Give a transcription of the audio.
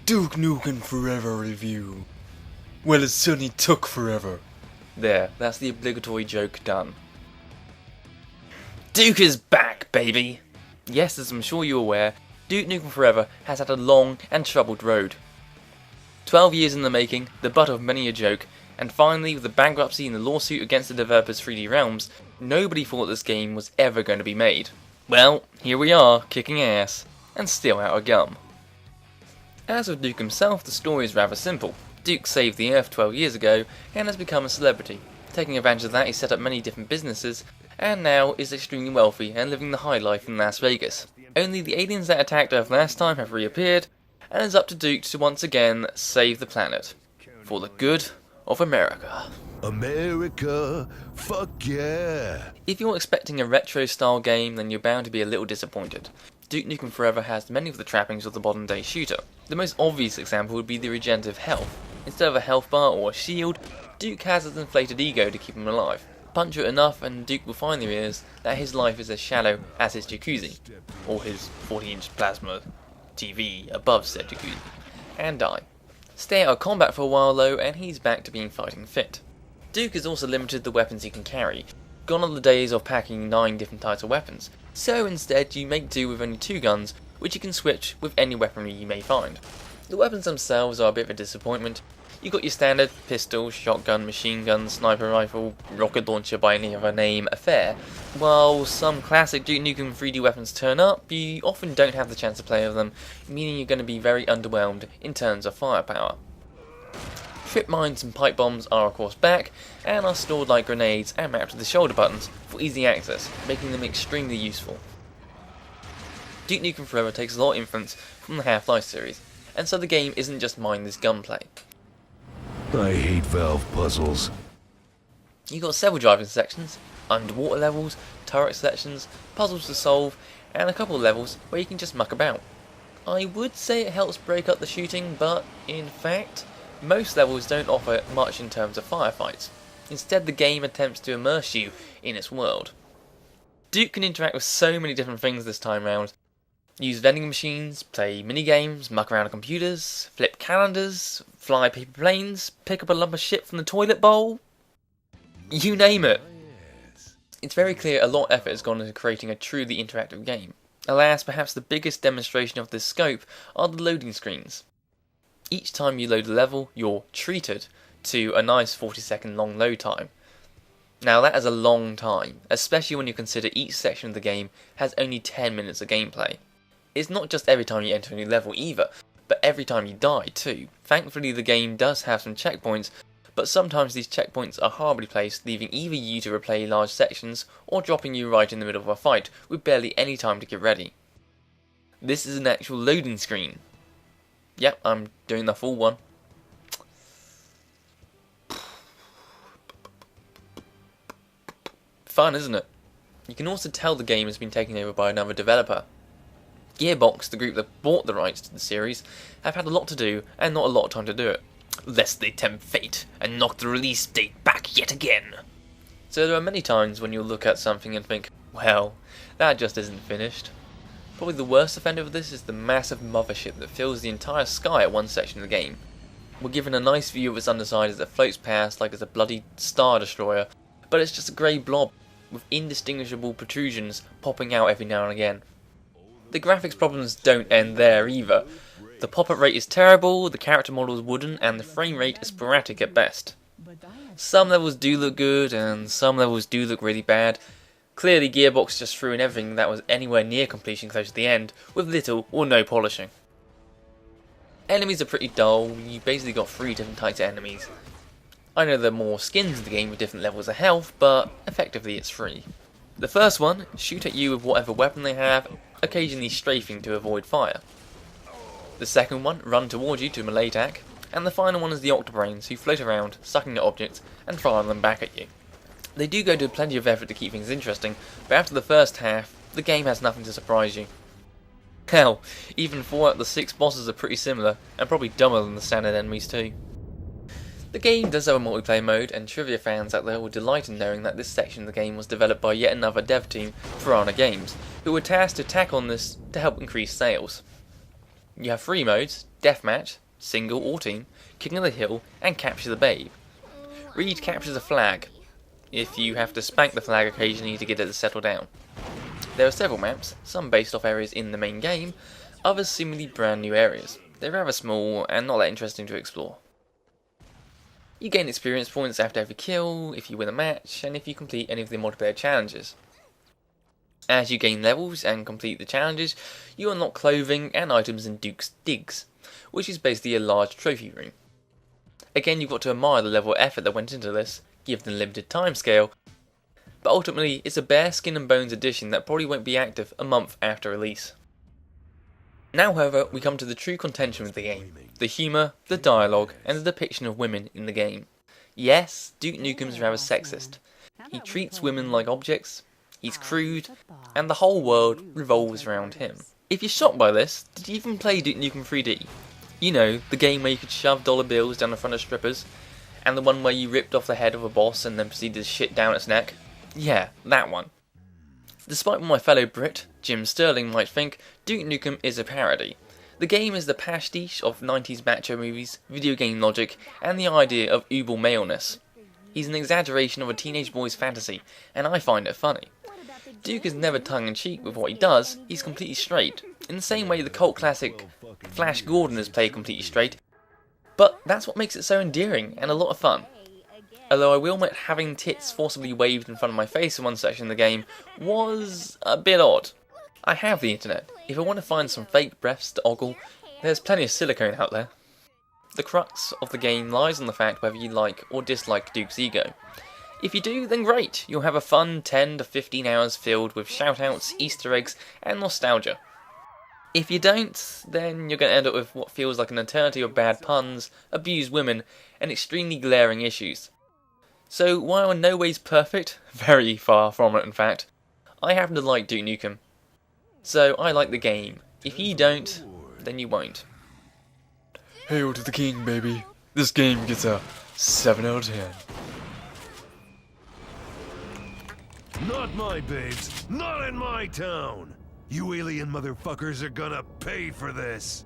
Duke Nukem Forever review. Well, it certainly took forever. There, that's the obligatory joke done. Duke is back, baby! Yes, as I'm sure you're aware, Duke Nukem Forever has had a long and troubled road. 12 years in the making, the butt of many a joke, and finally with the bankruptcy and the lawsuit against the developers 3D Realms, nobody thought this game was ever going to be made. Well, here we are, kicking ass, and still out of gum. As with Duke himself, the story is rather simple. Duke saved the Earth 12 years ago and has become a celebrity. Taking advantage of that, he set up many different businesses, and now is extremely wealthy and living the high life in Las Vegas. Only the aliens that attacked Earth last time have reappeared, and it's up to Duke to once again save the planet. For the good of America. America, fuck yeah! If you're expecting a retro-style game, then you're bound to be a little disappointed. Duke Nukem Forever has many of the trappings of the modern-day shooter. The most obvious example would be the regenerative health. Instead of a health bar or a shield, Duke has his inflated ego to keep him alive. Punch it enough and Duke will finally realise that his life is as shallow as his jacuzzi, or his 40-inch plasma TV above said jacuzzi, and die. Stay out of combat for a while though, and he's back to being fighting fit. Duke has also limited the weapons he can carry. Gone are the days of packing 9 different types of weapons, so instead you make do with only 2 guns, which you can switch with any weaponry you may find. The weapons themselves are a bit of a disappointment. You've got your standard pistol, shotgun, machine gun, sniper rifle, rocket launcher by any other name affair. While some classic Duke Nukem 3D weapons turn up, you often don't have the chance to play with them, meaning you're going to be very underwhelmed in terms of firepower. Trip mines and pipe bombs are of course back, and are stored like grenades and mapped to the shoulder buttons for easy access, making them extremely useful. Duke Nukem Forever takes a lot of influence from the Half-Life series, and so the game isn't just mindless gunplay. I hate Valve puzzles. You've got several driving sections, underwater levels, turret sections, puzzles to solve, and a couple of levels where you can just muck about. I would say it helps break up the shooting, but in fact, most levels don't offer much in terms of firefights. Instead, the game attempts to immerse you in its world. Duke can interact with so many different things this time round. Use vending machines, play minigames, muck around on computers, flip calendars, fly paper planes, pick up a lump of shit from the toilet bowl. You name it. It's very clear a lot of effort has gone into creating a truly interactive game. Alas, perhaps the biggest demonstration of this scope are the loading screens. Each time you load a level, you're treated to a nice 40-second long load time. Now that is a long time, especially when you consider each section of the game has only 10 minutes of gameplay. It's not just every time you enter a new level either, but every time you die too. Thankfully the game does have some checkpoints, but sometimes these checkpoints are horribly placed, leaving either you to replay large sections, or dropping you right in the middle of a fight, with barely any time to get ready. This is an actual loading screen. Yep, I'm doing the full one. Fun, isn't it? You can also tell the game has been taken over by another developer. Gearbox, the group that bought the rights to the series, have had a lot to do and not a lot of time to do it, lest they tempt fate and knock the release date back yet again. So there are many times when you'll look at something and think, well, that just isn't finished. Probably the worst offender of this is the massive mothership that fills the entire sky at one section of the game. We're given a nice view of its underside as it floats past like it's a bloody star destroyer, but it's just a grey blob with indistinguishable protrusions popping out every now and again. The graphics problems don't end there either. The pop-up rate is terrible, the character model is wooden, and the frame rate is sporadic at best. Some levels do look good, and some levels do look really bad. Clearly Gearbox just threw in everything that was anywhere near completion close to the end, with little or no polishing. Enemies are pretty dull. You basically got 3 different types of enemies. I know there are more skins in the game with different levels of health, but effectively it's 3. The first one shoot at you with whatever weapon they have, occasionally strafing to avoid fire. The second one run towards you to melee attack, and the final one is the Octobrains, who float around, sucking at objects and firing them back at you. They do go to plenty of effort to keep things interesting, but after the first half, the game has nothing to surprise you. Hell, even 4 out of the 6 bosses are pretty similar, and probably dumber than the standard enemies too. The game does have a multiplayer mode, and trivia fans out there will delight in knowing that this section of the game was developed by yet another dev team, Piranha Games, who were tasked to tack on this to help increase sales. You have 3 modes, deathmatch, single or team, king of the hill, and capture the babe. Reed captures a flag, if you have to spank the flag occasionally to get it to settle down. There are several maps, some based off areas in the main game, others seemingly brand new areas. They're rather small and not that interesting to explore. You gain experience points after every kill, if you win a match, and if you complete any of the multiplayer challenges. As you gain levels and complete the challenges, you unlock clothing and items in Duke's Digs, which is basically a large trophy room. Again, you've got to admire the level of effort that went into this, given the limited timescale, but ultimately it's a bare skin and bones edition that probably won't be active a month after release. Now, however, we come to the true contention of the game: the humour, the dialogue, and the depiction of women in the game. Yes, Duke Nukem's rather sexist. He treats women like objects, he's crude, and the whole world revolves around him. If you're shocked by this, did you even play Duke Nukem 3D? You know, the game where you could shove dollar bills down the front of strippers, and the one where you ripped off the head of a boss and then proceeded to shit down its neck? Yeah, that one. Despite what my fellow Brit, Jim Sterling, might think, Duke Nukem is a parody. The game is the pastiche of 90s macho movies, video game logic, and the idea of uber maleness. He's an exaggeration of a teenage boy's fantasy, and I find it funny. Duke is never tongue-in-cheek with what he does, he's completely straight, in the same way the cult classic Flash Gordon is played completely straight, but that's what makes it so endearing and a lot of fun. Although I will admit having tits forcibly waved in front of my face in one section of the game was a bit odd. I have the internet. If I want to find some fake breaths to ogle, there's plenty of silicone out there. The crux of the game lies on the fact whether you like or dislike Duke's ego. If you do, then great, you'll have a fun 10 to 15 hours filled with shoutouts, Easter eggs, and nostalgia. If you don't, then you're going to end up with what feels like an eternity of bad puns, abused women, and extremely glaring issues. So, while in no ways perfect, very far from it in fact, I happen to like Duke Nukem. So, I like the game. If you don't, then you won't. Hail to the king, baby. This game gets a 7 out of 10. Not my babes. Not in my town. You alien motherfuckers are gonna pay for this.